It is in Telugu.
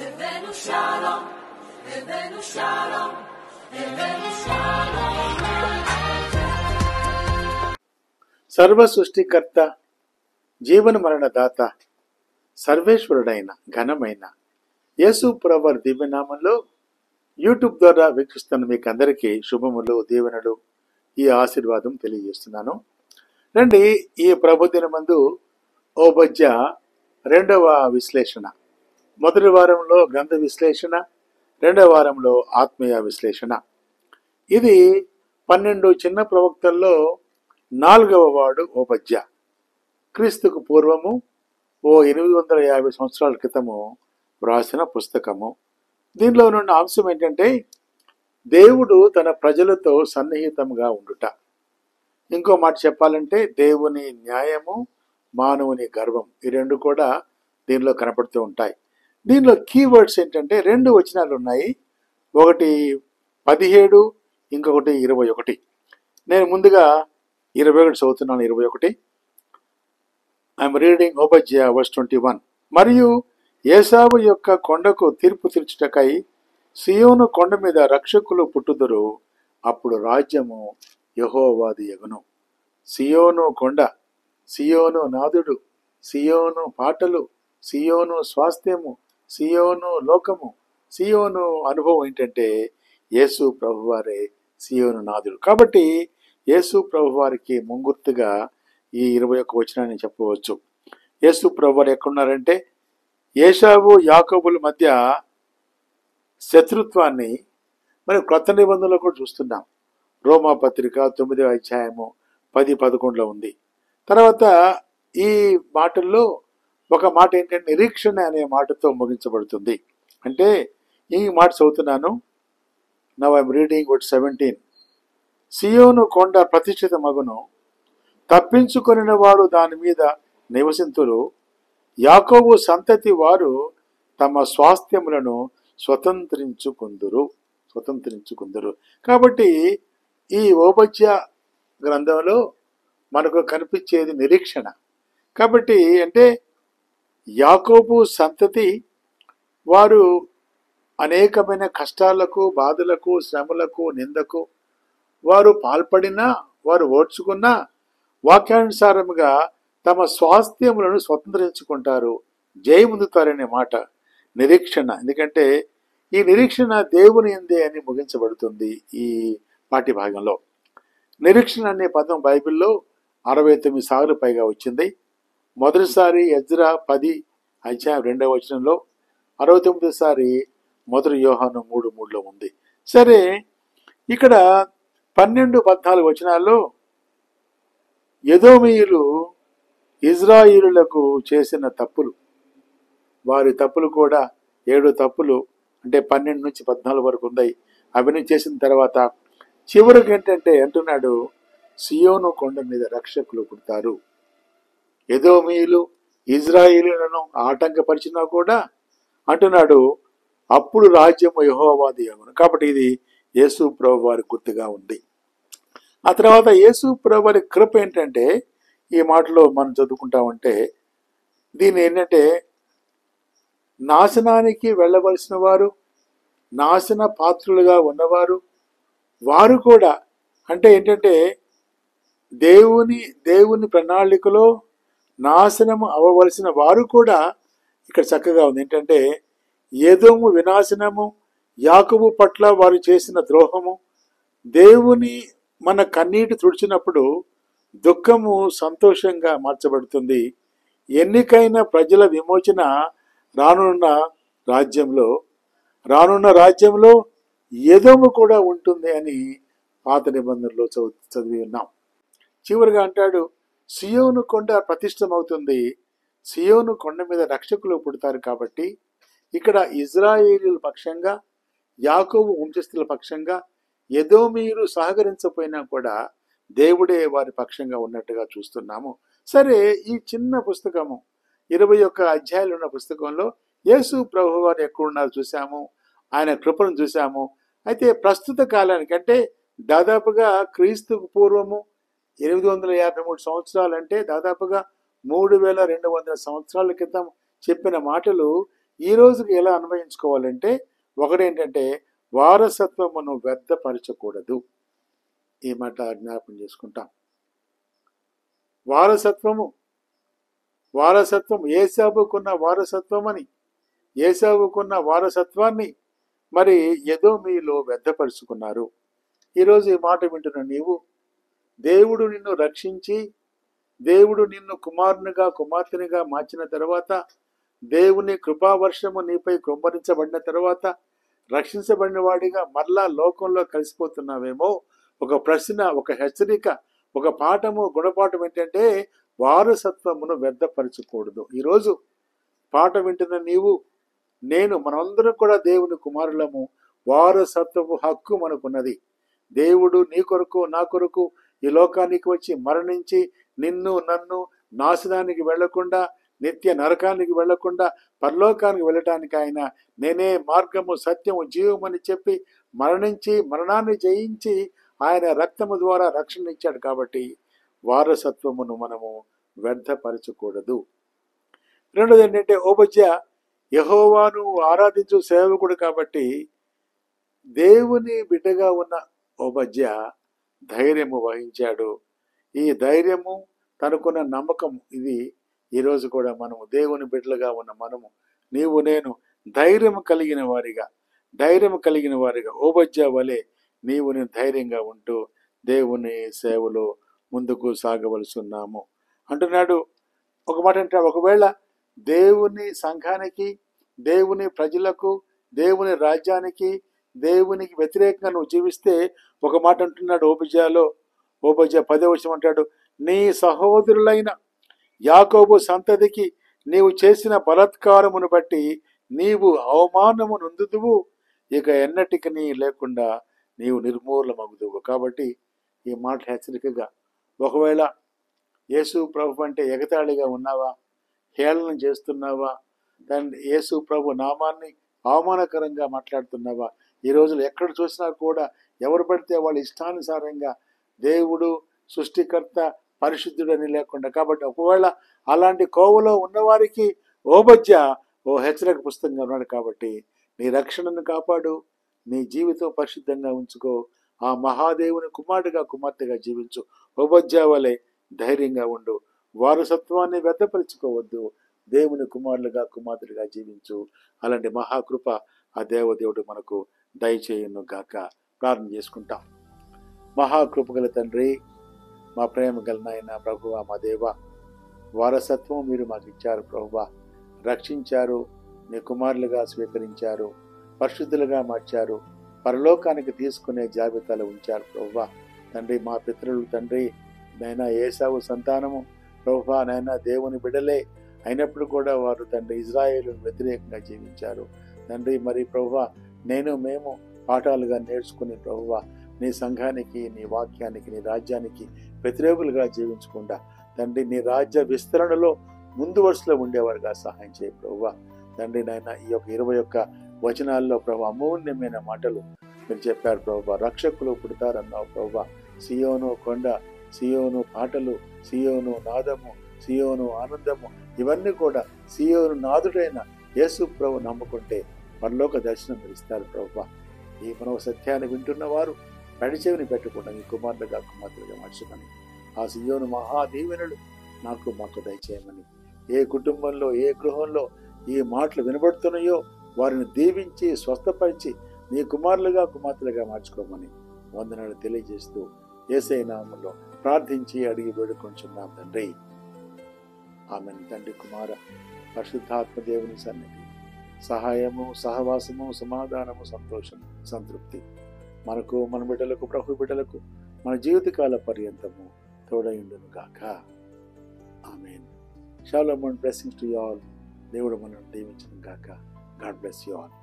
הבאנו שלום, הבאנו שלום, הבאנו שלום. సర్వ సృష్టికర్త, జీవన మరణ దాత, సర్వేశ్వరుడైన ఘనమైన యేసు ప్రభువారి దివ్యనామంలో యూట్యూబ్ ద్వారా వీక్షిస్తున్న మీకు అందరికీ శుభములు, దీవెనలు, ఈ ఆశీర్వాదం తెలియజేస్తున్నాను. రండి, ఈ ప్రభుదినమందు ఓబజ్య రెండవ విశ్లేషణ. మొదటి వారంలో గ్రంథ విశ్లేషణ, రెండవ వారంలో ఆత్మీయ విశ్లేషణ. ఇది 12 చిన్న ప్రవక్తల్లో 4వ వాడు ఓబజ్య. క్రీస్తుకు పూర్వము 850 సంవత్సరాల క్రితము వ్రాసిన పుస్తకము. దీనిలో ఉన్న అంశం ఏంటంటే దేవుడు తన ప్రజలతో సన్నిహితంగా ఉండుట. ఇంకో మాట చెప్పాలంటే దేవుని న్యాయము, మానవుని గర్వం, ఈ రెండు కూడా దీనిలో కనపడుతూ ఉంటాయి. దీనిలో కీవర్డ్స్ ఏంటంటే 2 వచనాలు ఉన్నాయి. ఒకటి 17, ఇంకొకటి 21. నేను ముందుగా 21 చదువుతున్నాను. 21 ఐఎమ్ రీడింగ్ ఓబజ్య వర్స్ 21. మరియు ఏసావు యొక్క కొండకు తీర్పు తీర్చుటకై సియోను కొండ మీద రక్షకులు పుట్టుదురు, అప్పుడు రాజ్యము యెహోవాది యగును. సియోను కొండ, సియోను నాదుడు, సియోను పాటలు, సియోను స్వాస్థ్యము, సియోను లోకము, సియోను అనుభవం ఏంటంటే యేసు ప్రభువారే సియోను నాదుడు. కాబట్టి యేసు ప్రభువారికి ముంగుర్తుగా ఈ 21 వచనాన్ని చెప్పవచ్చు. యేసు ప్రభువారు ఎక్కడున్నారంటే ఏశావు యాకోబుల మధ్య శత్రుత్వాన్ని మరి క్రొత్త నిబంధనలో కూడా చూస్తున్నాం. రోమా పత్రిక 9వ అధ్యాయము 10-11లో ఉంది. తర్వాత ఈ మాటల్లో ఒక మాట ఏంటంటే నిరీక్షణ అనే మాటతో ముగించబడుతుంది. అంటే ఈ మాట చదువుతున్నాను. Now I'm reading verse 17. సియోను కొండ ప్రతిష్ఠిత మగును, తప్పించుకొనిన వారు దాని మీద నివసింతురు, యాకోబు సంతతి వారు తమ స్వాస్థ్యములను స్వతంత్రించుకుందురు. కాబట్టి ఈ ఓబజ్య గ్రంథంలో మనకు కనిపించేది నిరీక్షణ. కాబట్టి అంటే యాకోబు సంతతి వారు అనేకమైన కష్టాలకు, బాధలకు, శ్రమలకు, నిందకు వారు పాల్పడినా, వారు ఓడ్చుకున్నా వాక్యానుసారముగా తమ స్వాస్థ్యములను స్వతంత్రించుకుంటారు, జయముందుతారనే మాట నిరీక్షణ. ఎందుకంటే ఈ నిరీక్షణ దేవుని యందే అని ముగించబడుతుంది. ఈ పాఠ్య భాగంలో నిరీక్షణ అనే పదం బైబిల్లో 69 సార్లు పైగా వచ్చింది. మొదటిసారి ఎజ్రా 10 అధ్యాయం 2వ వచనంలో, 69సారి మొదటి యోహాను 3:3లో ఉంది. సరే, ఇక్కడ 12-14 వచనాల్లో ఎదోమీయులు ఇజ్రాయిలులకు చేసిన తప్పులు, వారి తప్పులు కూడా 7 తప్పులు, అంటే 12-14 వరకు ఉన్నాయి. అవన్నీ చేసిన తర్వాత చివరికి ఏంటంటే అంటున్నాడు, సియోను కొండ మీద రక్షకులు పుడతారు. ఎదోమీయులు ఇజ్రాయిలులను ఆటంకపరిచినా కూడా అంటున్నాడు, అప్పుడు రాజ్యము యెహోవాది యగును. కాబట్టి ఇది యేసు ప్రభు వారి గుర్తుగా ఉంది. ఆ తర్వాత యేసు ప్రభు వారి కృప ఏంటంటే ఈ మాటలో మనం చదువుకుంటామంటే దీని ఏంటంటే నాశనానికి వెళ్ళవలసిన వారు, నాశన పాత్రులుగా ఉన్నవారు, వారు కూడా అంటే ఏంటంటే దేవుని ప్రణాళికలో నాశనము అవ్వవలసిన వారు కూడా ఇక్కడ చక్కగా ఉంది. ఏంటంటే ఏదోము వినాశనము, యాకోబు పట్ల వారు చేసిన ద్రోహము, దేవుని మన కన్నీటి తుడిచినప్పుడు దుఃఖము సంతోషంగా మార్చబడుతుంది. ఎన్నికైన ప్రజల విమోచన రానున్న రాజ్యంలో ఏదోము కూడా ఉంటుంది అని పాత నిబంధనలో చదివి ఉన్నాం. చివరిగా అంటాడు, సియోను కొండ ప్రతిష్టమవుతుంది, సియోను కొండ మీద రక్షకులు పుడతారు. కాబట్టి ఇక్కడ ఇజ్రాయేలీల పక్షంగా, యాకోబు వంశస్థుల పక్షంగా ఎదోమీయులు సహకరించకపోయినా కూడా దేవుడే వారి పక్షంగా ఉన్నట్టుగా చూస్తున్నాము. సరే, ఈ చిన్న పుస్తకము 21 అధ్యాయాలు ఉన్న పుస్తకంలో యేసు ప్రభు వారు ఎక్కడున్నారు చూసాము, ఆయన కృపను చూసాము. అయితే ప్రస్తుత కాలానికి అంటే దాదాపుగా క్రీస్తుకు పూర్వము 853 సంవత్సరాలు, అంటే దాదాపుగా 3200 సంవత్సరాల క్రితం చెప్పిన మాటలు ఈ రోజుకి ఎలా అన్వయించుకోవాలంటే, ఒకటేంటంటే వారసత్వమును వ్యర్థపరచకూడదు. ఈ మాట జ్ఞాపకం చేసుకుంటాం. వారసత్వం ఏశావుకున్న వారసత్వాన్ని మరి ఎదోమీలో వ్యర్థపరుచుకున్నారు. ఈరోజు ఈ మాట వింటున్న నీవు, దేవుడు నిన్ను రక్షించి, దేవుడు నిన్ను కుమార్తెనిగా మార్చిన తర్వాత, దేవుని కృపావర్షము నీపై కుమ్మరించబడిన తర్వాత రక్షించబడిన వాడిగా మరలా లోకంలో కలిసిపోతున్నావేమో. ఒక ప్రశ్న, ఒక హెచ్చరిక, ఒక పాఠము, గుణపాఠం ఏంటంటే వారసత్వమును వ్యర్థపరచకూడదు. ఈరోజు పాట వింటున్న నీవు, నేను, మనమందరం కూడా దేవుని కుమారులము. వారసత్వపు హక్కు మనకున్నది. దేవుడు నీ కొరకు, నా కొరకు ఈ లోకానికి వచ్చి మరణించి నిన్ను నన్ను నాశనానికి వెళ్లకుండా, నిత్య నరకానికి వెళ్లకుండా పరలోకానికి వెళ్ళటానికి ఆయన నేనే మార్గము, సత్యము, జీవమని చెప్పి మరణించి మరణాన్ని జయించి ఆయన రక్తము ద్వారా రక్షణ ఇచ్చాడు. కాబట్టి వారసత్వమును మనము వ్యర్థపరచకూడదు. రెండోది ఏంటంటే, ఓబజ్యా యెహోవాను ఆరాధించు సేవకుడు కాబట్టి దేవుని బిడ్డగా ఉన్న ఓబజ్యా ధైర్యము వహించాడు. ఈ ధైర్యము, తనకున్న నమ్మకం, ఇది ఈరోజు కూడా మనము దేవుని బిడ్డలుగా ఉన్న మనము, నీవు నేను ధైర్యం కలిగిన వారిగా ఓబజ్యా వలె నీవు నేను ధైర్యంగా ఉంటూ దేవుని సేవలో ముందుకు సాగవలసి ఉన్నాము అంటున్నాడు. ఒక మాట అంటే, ఒకవేళ దేవుని సంఘానికి, దేవుని ప్రజలకు, దేవుని రాజ్యానికి, దేవునికి వ్యతిరేకంగా నువ్వు జీవిస్తే, ఒక మాట అంటున్నాడు ఓబజ్యా 10వ వచనం అంటాడు, నీ సహోదరులైన యాకోబు సంతతికి నీవు చేసిన బలాత్కారమును బట్టి నీవు అవమానము నొందుదువు, ఇక ఎన్నటికి నీ లేకుండా నీవు నిర్మూలమగుదువు. కాబట్టి ఈ మాట హెచ్చరికగా, ఒకవేళ యేసు ప్రభు అంటే ఎగతాళిగా ఉన్నావా, హేళన చేస్తున్నావా, యేసు ప్రభు నామాన్ని అవమానకరంగా మాట్లాడుతున్నావా, ఈ రోజులు ఎక్కడ చూసినా కూడా ఎవరు పడితే వాళ్ళ ఇష్టానుసారంగా దేవుడు సృష్టికర్త పరిశుద్ధుడని లేకుండా. కాబట్టి ఒకవేళ అలాంటి కోవలో ఉన్నవారికి ఓబజ్యా హెచ్చరిక పుస్తకంగా ఉన్నాడు. కాబట్టి నీ రక్షణను కాపాడు, నీ జీవితం పరిశుద్ధంగా ఉంచుకో, ఆ మహాదేవుని కుమార్తెగా జీవించు. ఓబజ్యా వలె ధైర్యంగా ఉండు, వారసత్వాన్ని వ్యర్థపరుచుకోవద్దు, దేవుని కుమార్తెలుగా జీవించు. అలాంటి మహాకృప ఆ దేవదేవుడు మనకు దయచేయును గాక. ప్రార్థన చేసుకుంటాం. మహాకృపగల తండ్రి, మా ప్రేమ గల నాయన ప్రభువా, మా దేవ, వారసత్వం మీరు మాకు ఇచ్చారు ప్రభువా, రక్షించారు, మీ కుమారులుగా స్వీకరించారు, పరిశుద్ధులుగా మార్చారు, పరలోకానికి తీసుకునే జాబితాలో ఉంచారు ప్రభువా. తండ్రి, మా పితరులు తండ్రి నైనా ఏశావు సంతానము ప్రభువా, నైనా దేవుని బిడలే అయినప్పుడు కూడా వారు తండ్రి ఇజ్రాయేలును వ్యతిరేకంగా జీవించారు తండ్రి. మరి ప్రభువా, మేము పాఠాలుగా నేర్చుకుని ప్రభువా, నీ సంఘానికి, నీ వాక్యానికి, నీ రాజ్యానికి వ్యతిరేకులుగా జీవించకుండా తండ్రి నీ రాజ్య విస్తరణలో ముందు వరుసలో ఉండేవారుగా సహాయం చేయ ప్రభువా. తండ్రి నాయన, ఈ యొక్క 21 వచనాల్లో ప్రభు అమూల్యమైన మాటలు మీరు చెప్పారు ప్రభువా. రక్షకులు పుడతారన్నావు ప్రభువా. సియోను కొండ, సియోను పాటలు, సియోను నాదము, సియోను ఆనందము, ఇవన్నీ కూడా సియోను నాదుడైన యేసు ప్రభు నమ్ముకుంటే పరలోక దర్శనం ఇస్తారు ప్రభువా. ఈ మనవ సత్యాన్ని వింటున్న వారు నడిచేవిని పెట్టకుండా మీ కుమార్తెగా మార్చుమని, ఆ సియోను మహాదీవెనలు మాకు దయచేయమని, ఏ కుటుంబంలో, ఏ గృహంలో ఈ మాటలు వినబడుతున్నాయో వారిని దీవించి స్వస్థపరిచి నీ కుమార్తెలుగా మార్చుకోమని వందనాలు తెలియజేస్తూ యేసయ్య నామములో ప్రార్థించి అడిగి వేడుకొంచున్నాం తండ్రి. ఆమెన్. తండ్రి, కుమార పరిశుద్ధాత్మ దేవుని సన్నిధి, సహాయము, సహవాసము, సమాధానము, సంతోషము, సంతృప్తి మనకు, మన బిడ్డలకు, ప్రభు బిడ్డలకు మన జీవితకాల పర్యంతము తోడైండును గాక. Amen. Shalom and blessings to you all. దేవుడు మనల్ని దీవించును గాక. God bless you all.